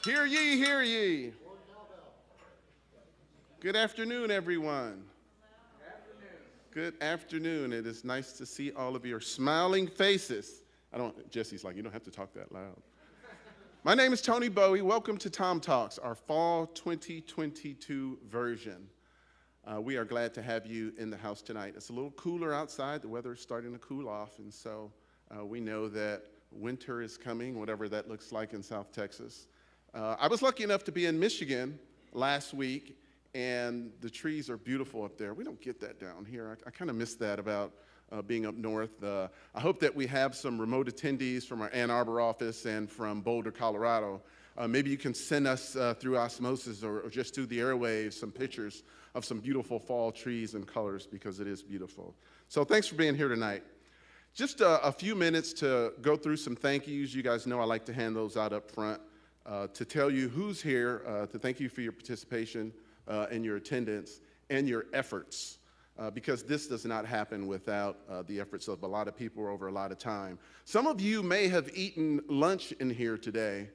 Hear ye, hear ye. Good afternoon, everyone. Good afternoon. It is nice to see all of your smiling faces. Jesse's like, you don't have to talk that loud. My name is Tony Bowie. Welcome to Tom Talks, our fall 2022 version. We are glad to have you in the house tonight. It's a little cooler outside. The weather is starting to cool off, and so we know that winter is coming, whatever that looks like in South Texas. I was lucky enough to be in Michigan last week, and the trees are beautiful up there. We don't get that down here. I kind of miss that about being up north. I hope that we have some remote attendees from our Ann Arbor office and from Boulder, Colorado. Maybe you can send us through osmosis or just through the airwaves some pictures of some beautiful fall trees and colors, because it is beautiful. So thanks for being here tonight. Just a few minutes to go through some thank yous. You guys know I like to hand those out up front to tell you who's here, to thank you for your participation and your attendance and your efforts, because this does not happen without the efforts of a lot of people over a lot of time. Some of you may have eaten lunch in here today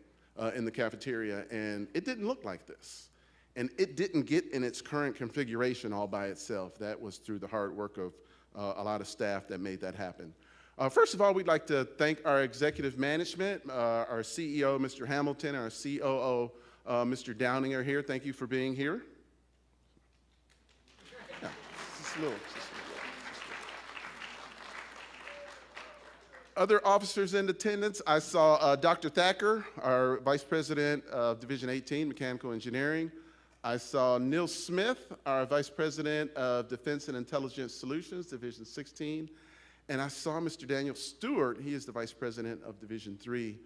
in the cafeteria, and it didn't look like this. And it didn't get in its current configuration all by itself. That was through the hard work of a lot of staff that made that happen. First of all, we'd like to thank our executive management. Our CEO, Mr. Hamilton, our COO, Mr. Downing are here. Thank you for being here. Yeah, just a little. Other officers in attendance, I saw Dr. Thacker, our Vice President of Division 18, Mechanical Engineering. I saw Neil Smith, our Vice President of Defense and Intelligence Solutions, Division 16. And I saw Mr. Daniel Stewart. He is the Vice President of Division 3,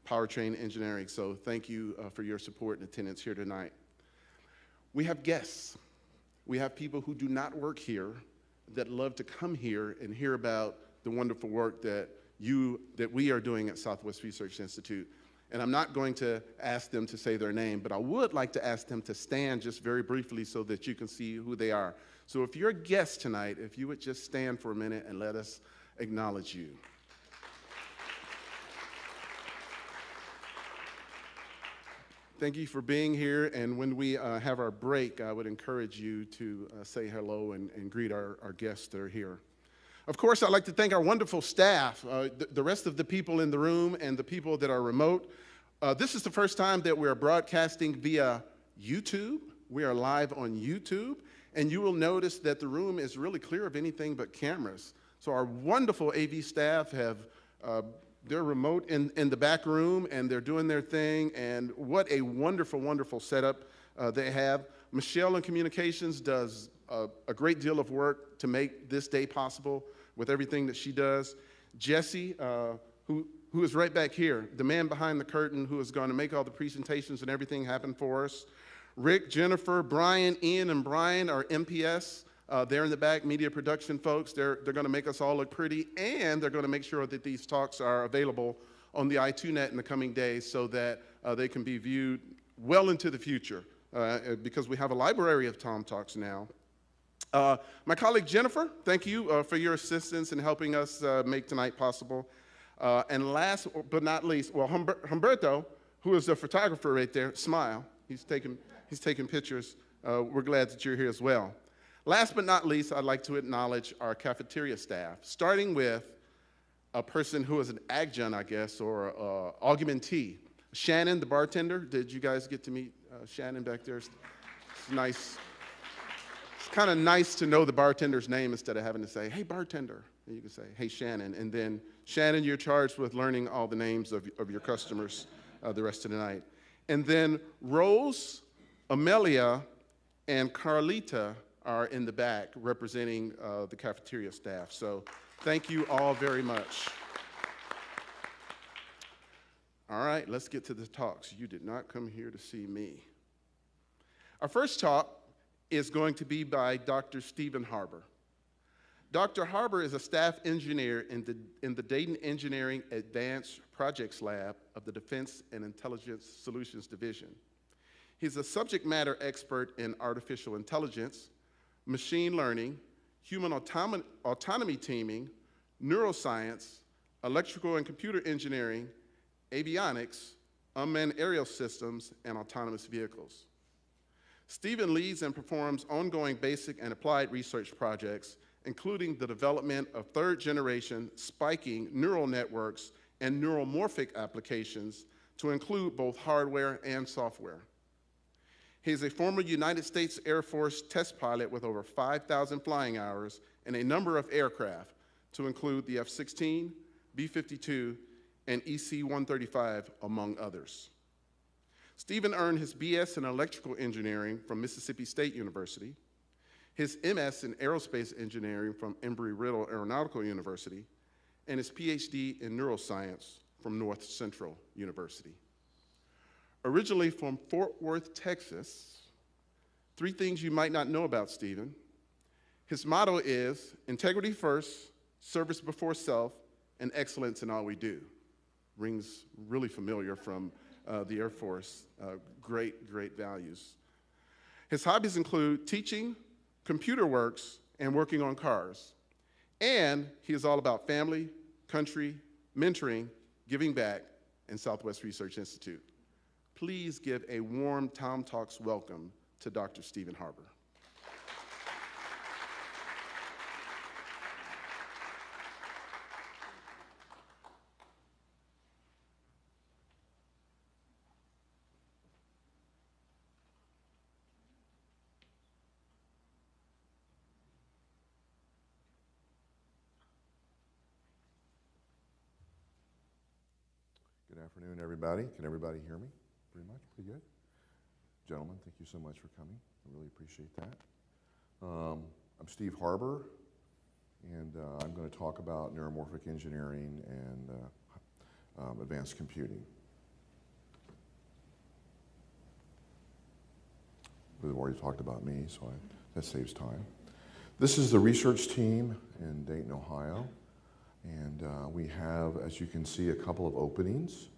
Powertrain Engineering. So thank you for your support and attendance here tonight. We have guests. We have people who do not work here that love to come here and hear about the wonderful work that we are doing at Southwest Research Institute. And I'm not going to ask them to say their name, but I would like to ask them to stand just very briefly so that you can see who they are. So if you're a guest tonight, if you would just stand for a minute and let us acknowledge you. Thank you for being here, and when we have our break, I would encourage you to say hello and greet our guests that are here. Of course, I'd like to thank our wonderful staff, the rest of the people in the room and the people that are remote. This is the first time that we're broadcasting via YouTube. We are live on YouTube, and you will notice that the room is really clear of anything but cameras. So our wonderful AV staff they're remote in the back room, and they're doing their thing, and what a wonderful, wonderful setup they have. Michelle in Communications does a great deal of work to make this day possible with everything that she does. Jesse, who is right back here, the man behind the curtain who is going to make all the presentations and everything happen for us. Rick, Jennifer, Brian, Ian, and Brian are MPS. They're in the back, media production folks. They're going to make us all look pretty, and they're going to make sure that these talks are available on the i2net in the coming days so that they can be viewed well into the future, because we have a library of Tom Talks now. My colleague Jennifer, thank you for your assistance in helping us make tonight possible. And last but not least, well, Humberto, who is the photographer right there, smile. He's taking pictures. We're glad that you're here as well. Last but not least, I'd like to acknowledge our cafeteria staff, starting with a person who is an adjunct, I guess, or augmentee. Shannon, the bartender. Did you guys get to meet Shannon back there? It's nice. It's kind of nice to know the bartender's name instead of having to say, hey, bartender. And you can say, hey, Shannon. And then, Shannon, you're charged with learning all the names of your customers the rest of the night. And then Rose, Amelia, and Carlita are in the back representing the cafeteria staff. So thank you all very much. All right, let's get to the talks. You did not come here to see me. Our first talk is going to be by Dr. M.Harbour. Dr. Harbour is a staff engineer in the Dayton Engineering Advanced Projects Lab of the Defense and Intelligence Solutions Division. He's a subject matter expert in artificial intelligence, machine learning, human autonomy teaming, neuroscience, electrical and computer engineering, avionics, unmanned aerial systems, and autonomous vehicles. Stephen leads and performs ongoing basic and applied research projects, including the development of third-generation spiking neural networks and neuromorphic applications to include both hardware and software. He is a former United States Air Force test pilot with over 5,000 flying hours and a number of aircraft, to include the F-16, B-52, and EC-135, among others. Stephen earned his BS in electrical engineering from Mississippi State University, his MS in aerospace engineering from Embry-Riddle Aeronautical University, and his PhD in neuroscience from North Central University. Originally from Fort Worth, Texas, 3 things you might not know about Stephen. His motto is integrity first, service before self, and excellence in all we do. Rings really familiar from the Air Force. Great, great values. His hobbies include teaching, computer works, and working on cars. And he is all about family, country, mentoring, giving back, and Southwest Research Institute. Please give a warm Tom Talks welcome to Dr. Stephen Harbour. Good afternoon, everybody. Can everybody hear me? Pretty much, pretty good. Gentlemen, thank you so much for coming. I really appreciate that. I'm Steve Harbour, and I'm going to talk about neuromorphic engineering and advanced computing. We've already talked about me, so that saves time. This is the research team in Dayton, Ohio. And we have, as you can see, a couple of openings.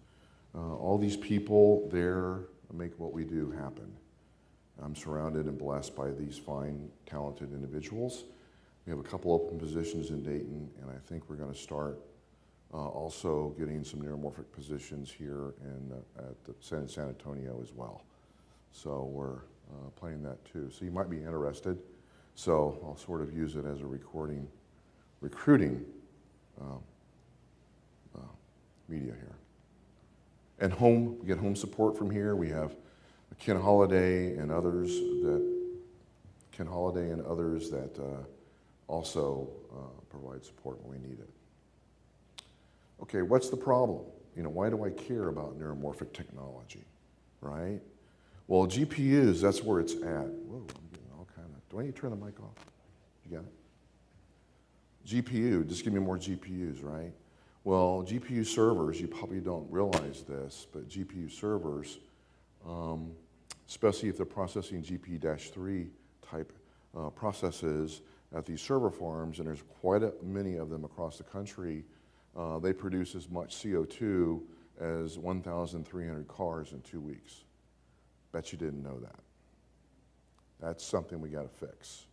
All these people there make what we do happen. I'm surrounded and blessed by these fine, talented individuals. We have a couple open positions in Dayton, and I think we're going to start also getting some neuromorphic positions here at San Antonio as well. So we're playing that too. So you might be interested. So I'll sort of use it as a recruiting media here. And we get home support from here. We have Ken Holliday and others that also provide support when we need it. Okay, what's the problem? Why do I care about neuromorphic technology, right? Well, GPUs, that's where it's at. Whoa, I'm getting all kind of, do I need to turn the mic off? You got it? GPU, just give me more GPUs, right? Well, GPU servers, you probably don't realize this, but GPU servers, especially if they're processing GP-3 type processes at these server farms, and there's quite many of them across the country, they produce as much CO2 as 1,300 cars in 2 weeks. Bet you didn't know that. That's something we got to fix.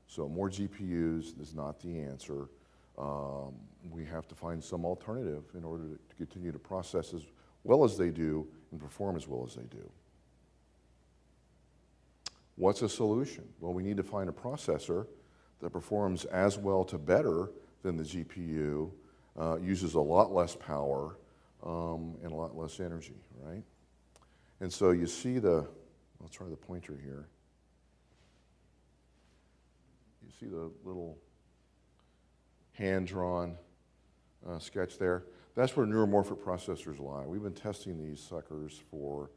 So more GPUs is not the answer. We have to find some alternative in order to continue to process as well as they do and perform as well as they do. What's a solution? Well, we need to find a processor that performs as well to better than the GPU, uses a lot less power, and a lot less energy, right? And so you see I'll try the pointer here. You see the little hand-drawn sketch there? That's where neuromorphic processors lie. We've been testing these suckers for,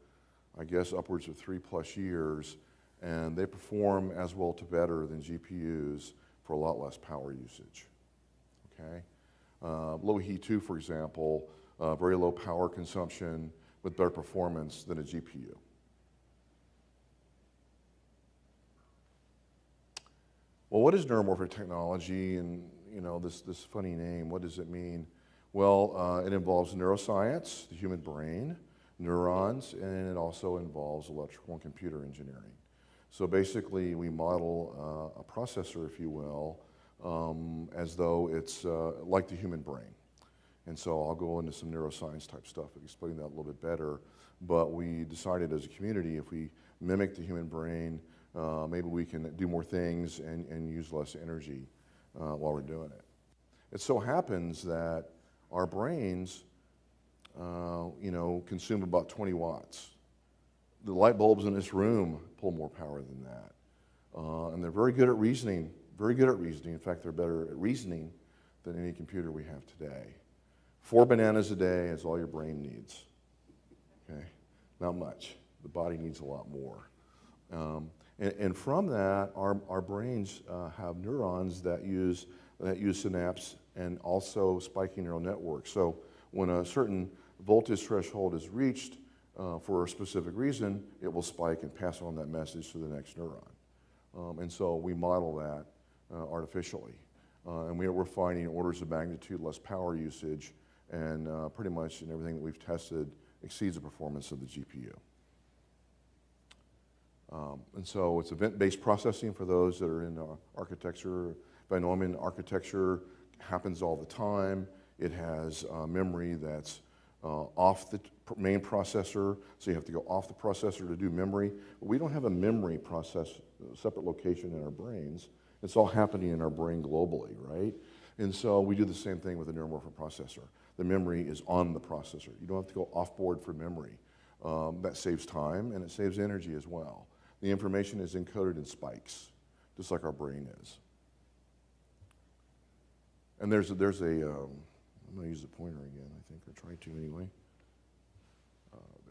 I guess, upwards of 3+ years, and they perform as well to better than GPUs for a lot less power usage, okay? Low heat 2, for example, very low power consumption with better performance than a GPU. Well, what is neuromorphic technology, and this funny name, what does it mean? Well, it involves neuroscience, the human brain, neurons, and it also involves electrical and computer engineering. So basically, we model a processor, if you will, as though it's like the human brain. And so I'll go into some neuroscience type stuff and explain that a little bit better. but we decided as a community if we mimic the human brain, maybe we can do more things and use less energy while we're doing it. It so happens that our brains, consume about 20 watts. The light bulbs in this room pull more power than that. And they're very good at reasoning, In fact, they're better at reasoning than any computer we have today. 4 bananas a day is all your brain needs. Okay, not much. The body needs a lot more. And from that, our brains have neurons that use synapse and also spiking neural networks. So when a certain voltage threshold is reached for a specific reason, it will spike and pass on that message to the next neuron. And so we model that artificially. And we're finding orders of magnitude less power usage, and pretty much in everything that we've tested exceeds the performance of the GPU. And so it's event-based processing for those that are in architecture. Binomial architecture happens all the time. It has memory that's off the main processor, so you have to go off the processor to do memory. But we don't have a memory process, separate location in our brains. It's all happening in our brain globally, right? And so we do the same thing with a neuromorphic processor. The memory is on the processor. You don't have to go off-board for memory. That saves time, and it saves energy as well. The information is encoded in spikes, just like our brain is. And I'm going to use the pointer again, I think, or try to anyway.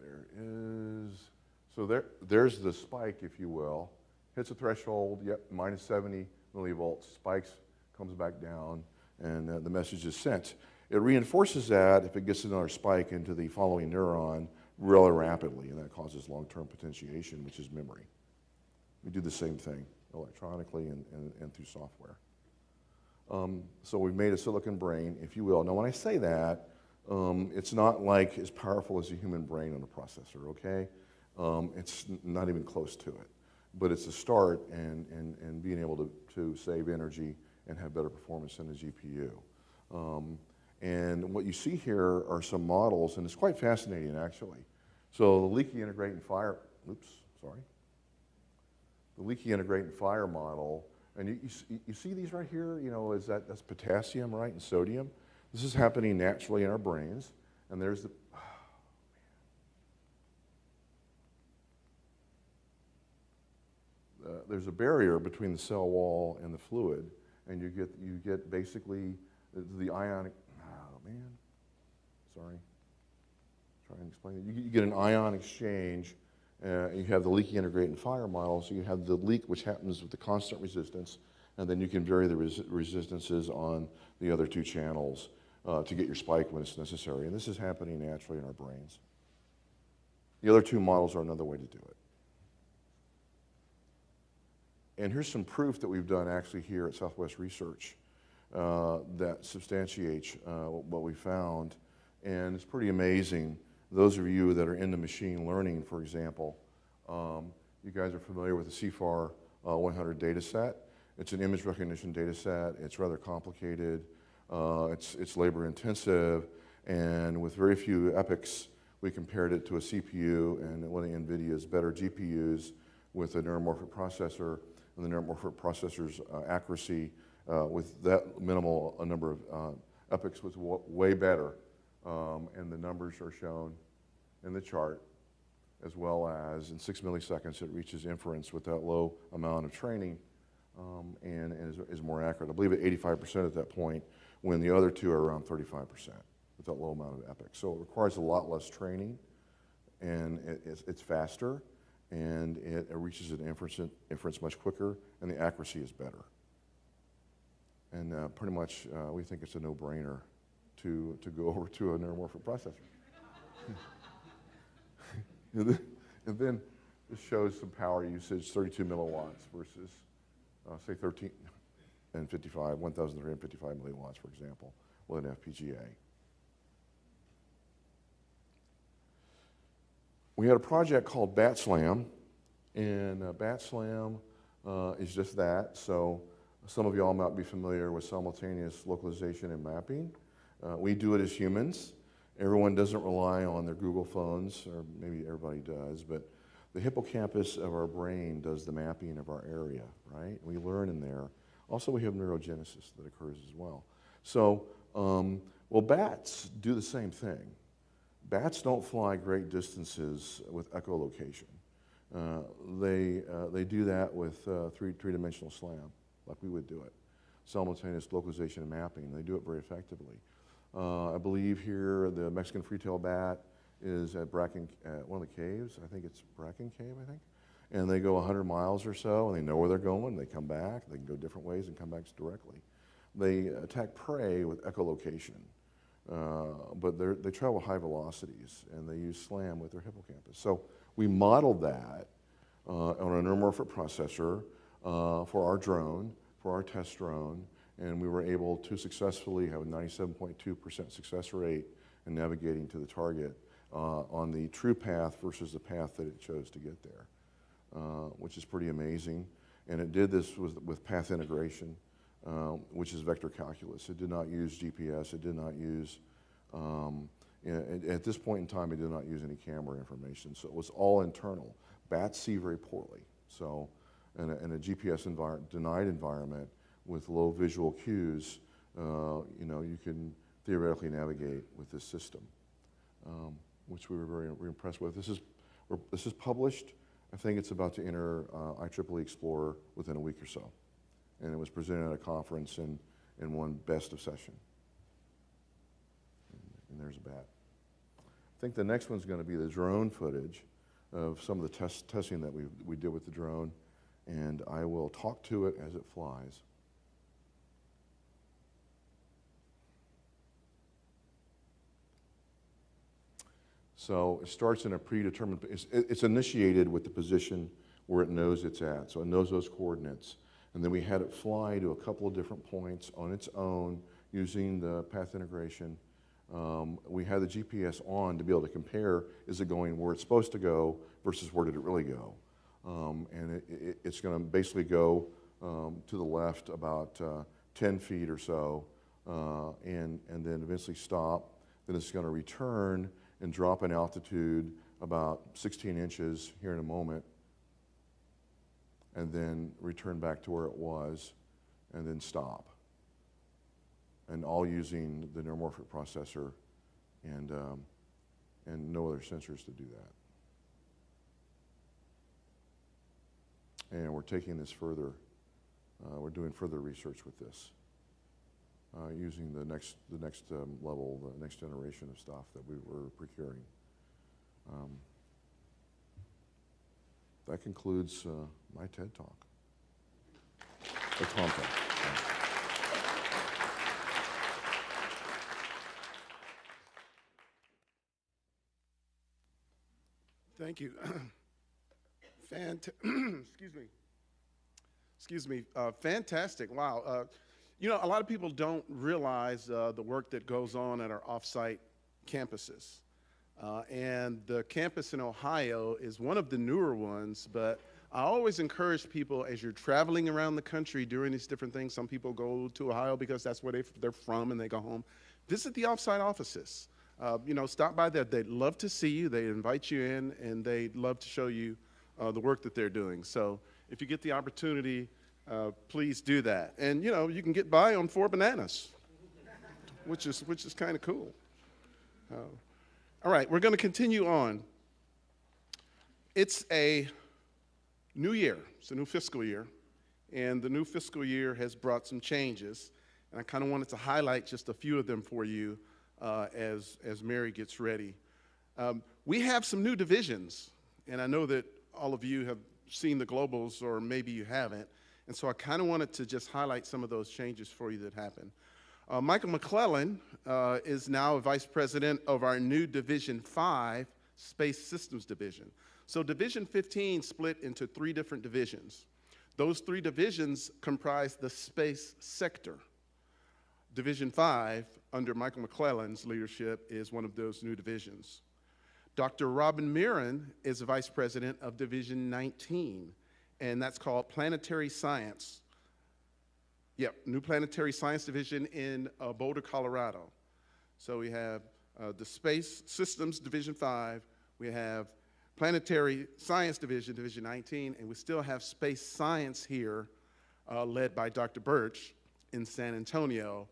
There is, so there's the spike, if you will. Hits a threshold, yep, minus 70 millivolts, spikes, comes back down, and the message is sent. It reinforces that if it gets another spike into the following neuron really rapidly, and that causes long-term potentiation, which is memory. We do the same thing electronically and through software. So we've made a silicon brain, if you will. Now, when I say that, it's not like as powerful as a human brain on a processor, okay? It's not even close to it. But it's a start and being able to save energy and have better performance than a GPU. And what you see here are some models, and it's quite fascinating, actually. So the leaky integrate and fire, the leaky integrate and fire model, and you see these right here, that's potassium, right, and sodium. This is happening naturally in our brains, and there's the, there's a barrier between the cell wall and the fluid, and you get basically the ionic, try and explain it. You get an ion exchange. You have the leaky integrate and fire model, so you have the leak, which happens with the constant resistance, and then you can vary the resistances on the other two channels to get your spike when it's necessary. And this is happening naturally in our brains. The other two models are another way to do it. And here's some proof that we've done actually here at Southwest Research that substantiates what we found. And it's pretty amazing. Those of you that are into machine learning, for example, you guys are familiar with the CFAR 100 data set. It's an image recognition data set. It's rather complicated. It's labor intensive. And with very few epochs, we compared it to a CPU and one of NVIDIA's better GPUs with a neuromorphic processor. And the neuromorphic processor's accuracy with that minimal a number of epochs was way better. And the numbers are shown in the chart, as well as in 6 milliseconds it reaches inference with that low amount of training and is more accurate. I believe at 85% at that point, when the other two are around 35% with that low amount of epochs. So it requires a lot less training, and it's faster, and it reaches an inference much quicker, and the accuracy is better. And pretty much we think it's a no-brainer to go over to a neuromorphic processor. And then this shows some power usage, 32 milliwatts versus, say, 1,355 milliwatts, for example, with an FPGA. We had a project called BatSlam, and BatSlam is just that. So some of y'all might be familiar with simultaneous localization and mapping. We do it as humans, Everyone doesn't rely on their Google phones, or maybe everybody does, but the hippocampus of our brain does the mapping of our area, right? We learn in there. Also, we have neurogenesis that occurs as well. So, well, bats do the same thing. Bats don't fly great distances with echolocation. They do that with three-dimensional SLAM, like we would do it. Simultaneous localization and mapping. They do it very effectively. I believe here the Mexican free-tailed bat is at one of the caves. I think it's Bracken Cave, I think. And they go 100 miles or so, and they know where they're going. They come back. They can go different ways and come back directly. They attack prey with echolocation, but they travel high velocities, and they use SLAM with their hippocampus. So we modeled that on a neuromorphic processor for our drone, for our test drone, and we were able to successfully have a 97.2% success rate in navigating to the target on the true path versus the path that it chose to get there, which is pretty amazing. And it did this with path integration, which is vector calculus. It did not use GPS. It did not use, at this point in time, it did not use any camera information. So it was all internal. Bats see very poorly. So in a GPS denied environment with low visual cues, you can theoretically navigate with this system, which we were very impressed with. This is published. I think it's about to enter IEEE Explorer within a week or so. And it was presented at a conference and won best of session. And there's a bat. I think the next one's going to be the drone footage of some of the testing that we did with the drone. And I will talk to it as it flies. So it starts in a predetermined, it's initiated with the position where it knows it's at. So it knows those coordinates. And then we had it fly to a couple of different points on its own using the path integration. We had the GPS on to be able to compare, is it going where it's supposed to go versus where did it really go? And it's going to basically go to the left about 10 feet or so and then eventually stop. Then it's going to return and drop in altitude about 16 inches here in a moment, and then return back to where it was, and then stop. And all using the neuromorphic processor and no other sensors to do that. And we're taking this further. We're doing further research with this, using the next level, the next generation of stuff that we were procuring. That concludes my TED Talk. Or Tom Talk. Thank you. Excuse me. Fantastic. Wow. A lot of people don't realize the work that goes on at our off-site campuses. And the campus in Ohio is one of the newer ones, but I always encourage people as you're traveling around the country doing these different things. Some people go to Ohio because that's where they're from and they go home. Visit the off-site offices. Stop by there. They'd love to see you. They invite you in, and they'd love to show you the work that they're doing. So if you get the opportunity, please do that. And, you can get by on 4 bananas, which is kind of cool. All right, we're going to continue on. It's a new year. It's a new fiscal year. And the new fiscal year has brought some changes. And I kind of wanted to highlight just a few of them for you as Mary gets ready. We have some new divisions. And I know that all of you have seen the globals, or maybe you haven't. And so I kind of wanted to just highlight some of those changes for you that happened. Michael McClellan is now a vice president of our new Division 5 Space Systems Division. So Division 15 split into 3 different divisions. Those 3 divisions comprise the space sector. Division 5, under Michael McClellan's leadership, is one of those new divisions. Dr. Robin Mirren is the vice president of Division 19, and that's called Planetary Science. Yep, new Planetary Science Division in Boulder, Colorado. So we have the Space Systems Division 5, we have Planetary Science Division, Division 19, and we still have Space Science here, led by Dr. Birch in San Antonio,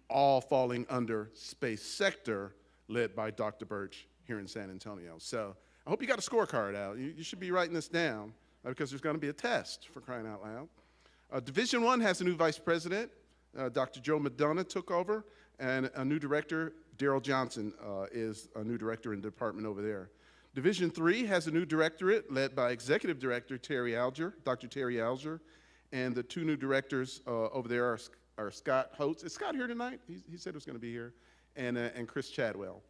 all falling under Space Sector, led by Dr. Birch here in San Antonio. So I hope you got a scorecard out. You should be writing this down because there's going to be a test, for crying out loud. Division 1 has a new vice president. Dr. Joe Madonna took over, and a new director, Daryl Johnson, is a new director in the department over there. Division 3 has a new directorate led by Executive Director Terry Alger, Dr. Terry Alger, and the two new directors over there are Scott Holtz. Is Scott here tonight? He said he was going to be here, and Chris Chadwell.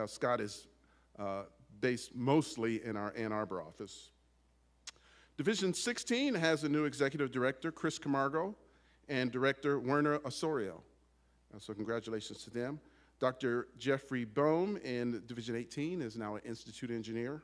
Scott is based mostly in our Ann Arbor office. Division 16 has a new Executive Director, Chris Camargo, and Director Werner Osorio. So congratulations to them. Dr. Jeffrey Bohm in Division 18 is now an Institute Engineer.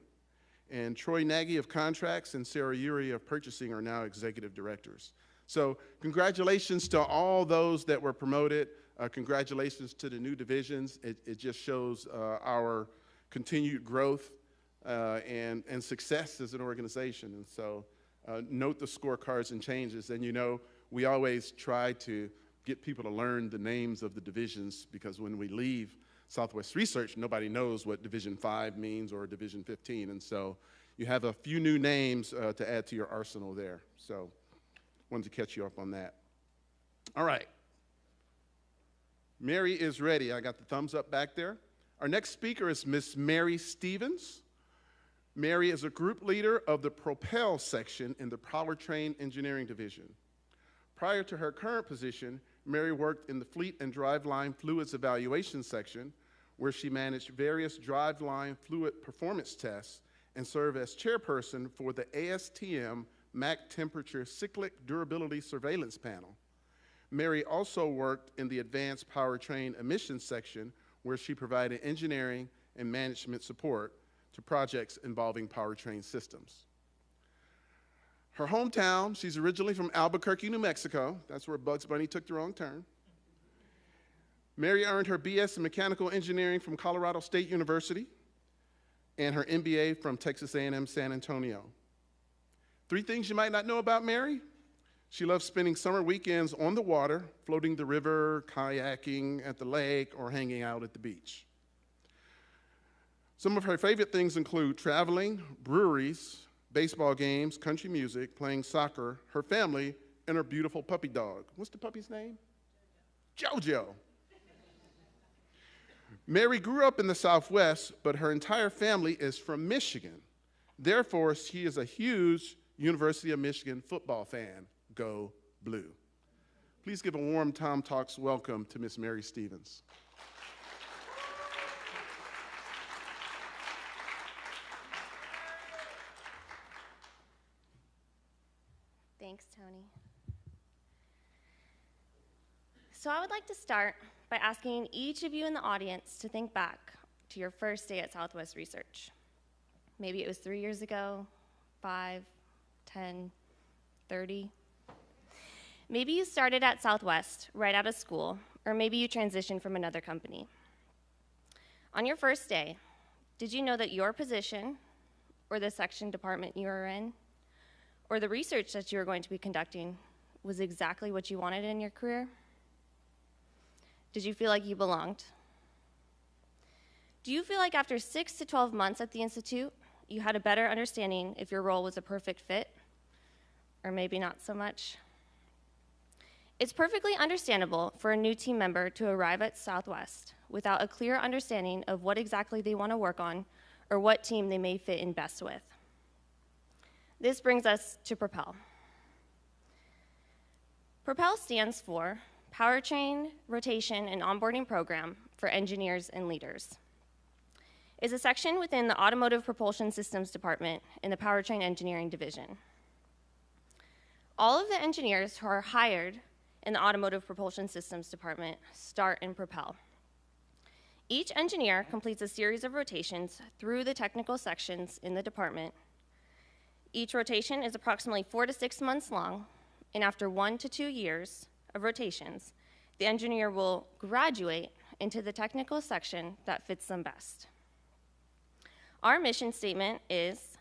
And Troy Nagy of Contracts and Sarah Uri of Purchasing are now Executive Directors. So congratulations to all those that were promoted. Congratulations to the new divisions. It just shows our continued growth and success as an organization. And so note the scorecards and changes. And you know, we always try to get people to learn the names of the divisions, because when we leave Southwest Research, nobody knows what Division 5 means or Division 15. And so you have a few new names to add to your arsenal there. So wanted to catch you up on that. All right. Mary is ready. I got the thumbs up back there. Our next speaker is Miss Mary Stevens. Mary is a group leader of the Propel section in the Powertrain Engineering Division. Prior to her current position, Mary worked in the Fleet and Driveline Fluids Evaluation section, where she managed various driveline fluid performance tests and served as chairperson for the ASTM MAC Temperature Cyclic Durability Surveillance Panel. Mary also worked in the Advanced Powertrain Emissions section, where she provided engineering and management support to projects involving powertrain systems. Her hometown, she's originally from Albuquerque, New Mexico. That's where Bugs Bunny took the wrong turn. Mary earned her BS in Mechanical Engineering from Colorado State University and her MBA from Texas A&M San Antonio. 3 things you might not know about Mary. She loves spending summer weekends on the water, floating the river, kayaking at the lake, or hanging out at the beach. Some of her favorite things include traveling, breweries, baseball games, country music, playing soccer, her family, and her beautiful puppy dog. What's the puppy's name? Jojo. Mary grew up in the Southwest, but her entire family is from Michigan. Therefore, she is a huge University of Michigan football fan. Go Blue. Please give a warm Tom Talks welcome to Miss Mary Stevens. Thanks, Tony. So I would like to start by asking each of you in the audience to think back to your first day at Southwest Research. Maybe it was 3 years ago, 5, 10, 30. Maybe you started at Southwest right out of school, or maybe you transitioned from another company. On your first day, did you know that your position, or the section department you were in, or the research that you were going to be conducting was exactly what you wanted in your career? Did you feel like you belonged? Do you feel like after 6 to 12 months at the Institute, you had a better understanding if your role was a perfect fit, or maybe not so much? It's perfectly understandable for a new team member to arrive at Southwest without a clear understanding of what exactly they want to work on or what team they may fit in best with. This brings us to Propel. Propel stands for Powertrain, Rotation, and Onboarding Program for Engineers and Leaders. It's a section within the Automotive Propulsion Systems Department in the Powertrain Engineering Division. All of the engineers who are hired in the Automotive Propulsion Systems Department start in Propel. Each engineer completes a series of rotations through the technical sections in the department. Each rotation is approximately 4 to 6 months long, and after 1 to 2 years of rotations, the engineer will graduate into the technical section that fits them best. Our mission statement is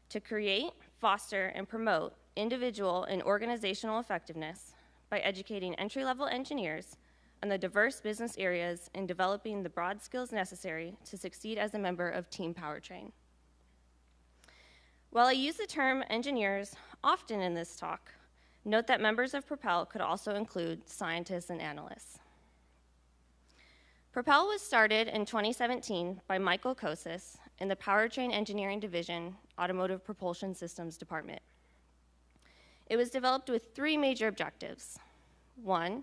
to create, foster, and promote individual and organizational effectiveness by educating entry-level engineers on the diverse business areas and developing the broad skills necessary to succeed as a member of Team Powertrain. While I use the term engineers often in this talk, note that members of Propel could also include scientists and analysts. Propel was started in 2017 by Michael Kosis in the Powertrain Engineering Division, Automotive Propulsion Systems Department. It was developed with three major objectives. One,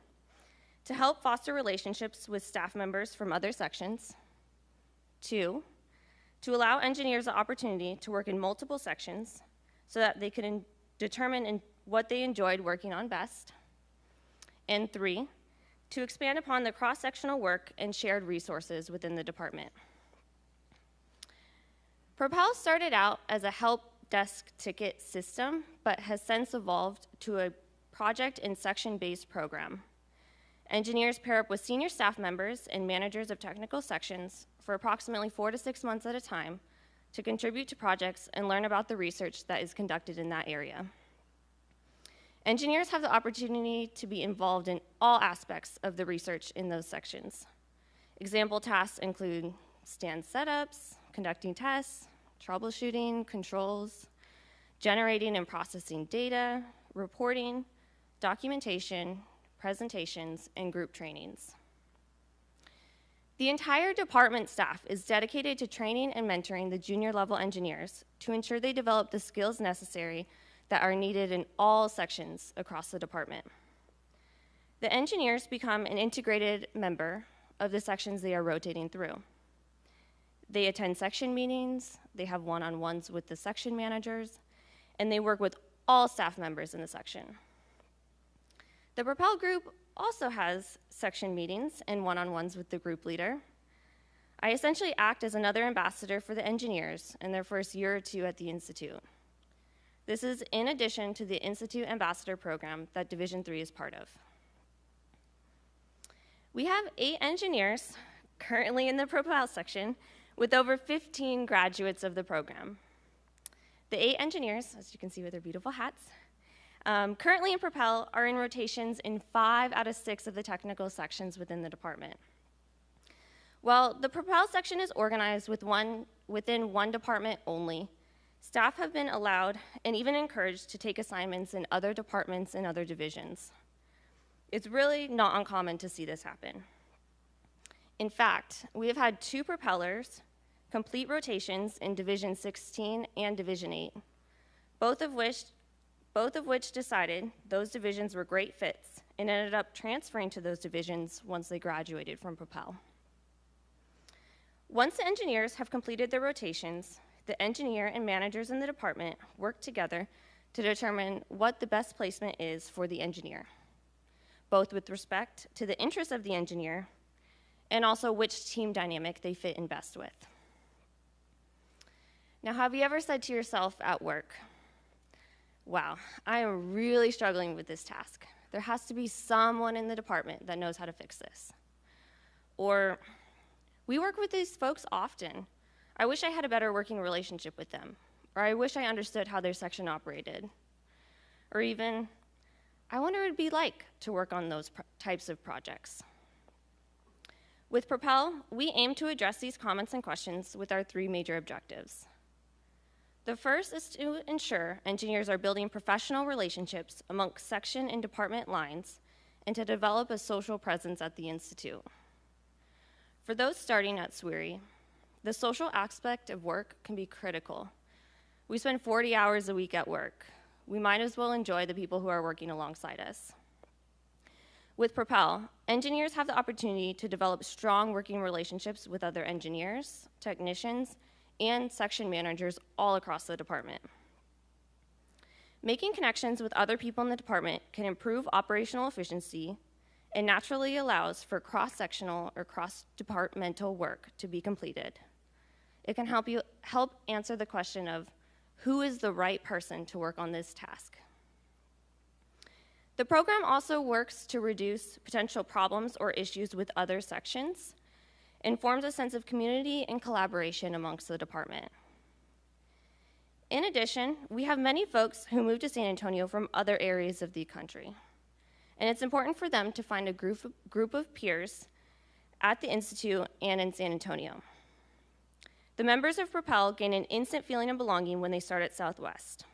to help foster relationships with staff members from other sections. Two, to allow engineers the opportunity to work in multiple sections so that they could determine what they enjoyed working on best. And three, to expand upon the cross-sectional work and shared resources within the department. Propel started out as a help desk ticket system, but has since evolved to a project and section-based program. Engineers pair up with senior staff members and managers of technical sections for approximately 4 to 6 months at a time to contribute to projects and learn about the research that is conducted in that area. Engineers have the opportunity to be involved in all aspects of the research in those sections. Example tasks include stand setups, conducting tests, troubleshooting, controls, generating and processing data, reporting, documentation, presentations, and group trainings. The entire department staff is dedicated to training and mentoring the junior level engineers to ensure they develop the skills necessary that are needed in all sections across the department. The engineers become an integrated member of the sections they are rotating through. They attend section meetings, they have one-on-ones with the section managers, and they work with all staff members in the section. The Propel group also has section meetings and one-on-ones with the group leader. I essentially act as another ambassador for the engineers in their first year or two at the Institute. This is in addition to the Institute Ambassador Program that Division III is part of. We have 8 engineers currently in the Propel section with over 15 graduates of the program. The 8 engineers, as you can see with their beautiful hats, currently in Propel are in rotations in 5 out of 6 of the technical sections within the department. While the Propel section is organized within one department only, staff have been allowed and even encouraged to take assignments in other departments and other divisions. It's really not uncommon to see this happen. In fact, we have had 2 propellers complete rotations in Division 16 and Division 8, both of which decided those divisions were great fits and ended up transferring to those divisions once they graduated from Propel. Once the engineers have completed their rotations, the engineer and managers in the department work together to determine what the best placement is for the engineer, both with respect to the interests of the engineer and also which team dynamic they fit in best with. Now, have you ever said to yourself at work, wow, I am really struggling with this task. There has to be someone in the department that knows how to fix this. Or, we work with these folks often. I wish I had a better working relationship with them. Or I wish I understood how their section operated. Or even, I wonder what it would be like to work on those types of projects. With Propel, we aim to address these comments and questions with our 3 major objectives. The first is to ensure engineers are building professional relationships amongst section and department lines and to develop a social presence at the Institute. For those starting at SwRI, the social aspect of work can be critical. We spend 40 hours a week at work. We might as well enjoy the people who are working alongside us. With Propel, engineers have the opportunity to develop strong working relationships with other engineers, technicians, and section managers all across the department. Making connections with other people in the department can improve operational efficiency and naturally allows for cross-sectional or cross-departmental work to be completed. It can help answer the question of who is the right person to work on this task. The program also works to reduce potential problems or issues with other sections and forms a sense of community and collaboration amongst the department. In addition, we have many folks who move to San Antonio from other areas of the country, and it's important for them to find a group of peers at the Institute and in San Antonio. The members of Propel gain an instant feeling of belonging when they start at Southwest.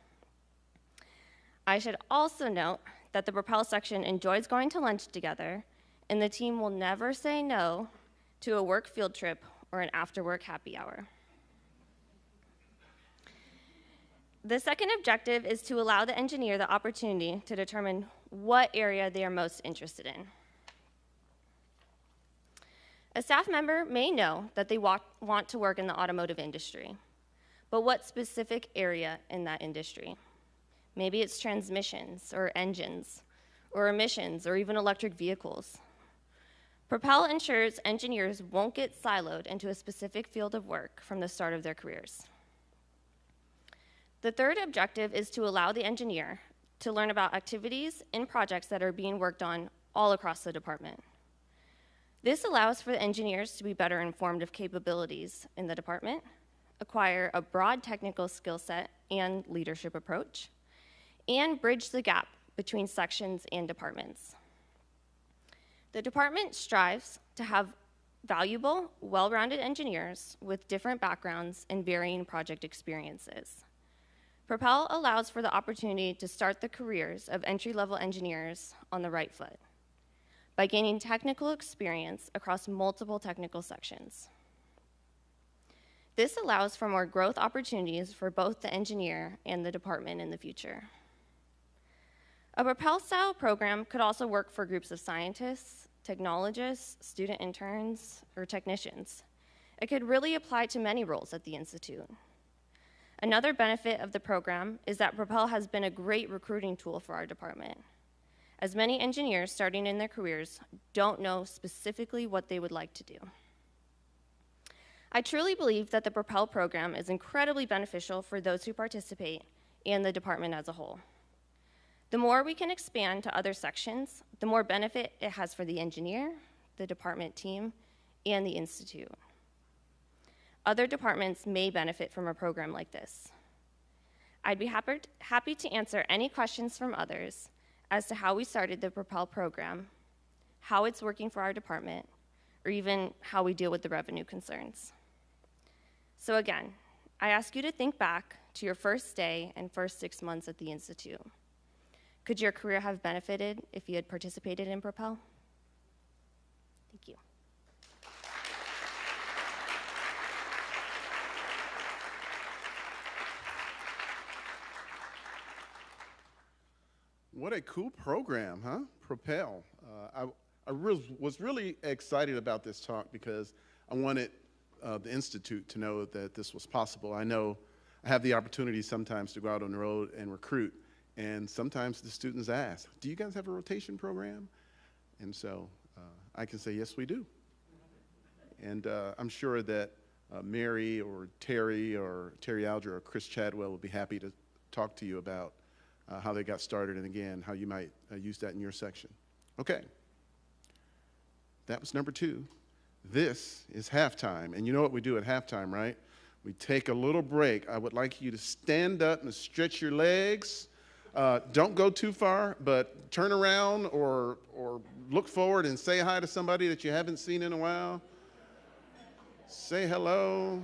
I should also note that the Propel section enjoys going to lunch together, and the team will never say no to a work field trip or an after-work happy hour. The second objective is to allow the engineer the opportunity to determine what area they are most interested in. A staff member may know that they want to work in the automotive industry, but what specific area in that industry? Maybe it's transmissions or engines or emissions or even electric vehicles. Propel ensures engineers won't get siloed into a specific field of work from the start of their careers. The third objective is to allow the engineer to learn about activities and projects that are being worked on all across the department. This allows for the engineers to be better informed of capabilities in the department, acquire a broad technical skill set and leadership approach, and bridge the gap between sections and departments. The department strives to have valuable, well-rounded engineers with different backgrounds and varying project experiences. Propel allows for the opportunity to start the careers of entry-level engineers on the right foot by gaining technical experience across multiple technical sections. This allows for more growth opportunities for both the engineer and the department in the future. A Propel-style program could also work for groups of scientists, technologists, student interns, or technicians. It could really apply to many roles at the Institute. Another benefit of the program is that Propel has been a great recruiting tool for our department, as many engineers starting in their careers don't know specifically what they would like to do. I truly believe that the Propel program is incredibly beneficial for those who participate and the department as a whole. The more we can expand to other sections, the more benefit it has for the engineer, the department team, and the Institute. Other departments may benefit from a program like this. I'd be happy to answer any questions from others as to how we started the Propel program, how it's working for our department, or even how we deal with the revenue concerns. So again, I ask you to think back to your first day and first 6 months at the Institute. Could your career have benefited if you had participated in Propel? Thank you. What a cool program, huh? Propel. I was really excited about this talk because I wanted the Institute to know that this was possible. I know I have the opportunity sometimes to go out on the road and recruit, and sometimes the students ask, do you guys have a rotation program? And so I can say, yes, we do. And I'm sure that Mary or Terry Alger or Chris Chadwell will be happy to talk to you about how they got started, and again, how you might use that in your section. Okay, that was number 2. This is halftime, and you know what we do at halftime, right? We take a little break. I would like you to stand up and stretch your legs. Don't go too far, but turn around or look forward and say hi to somebody that you haven't seen in a while. Say hello.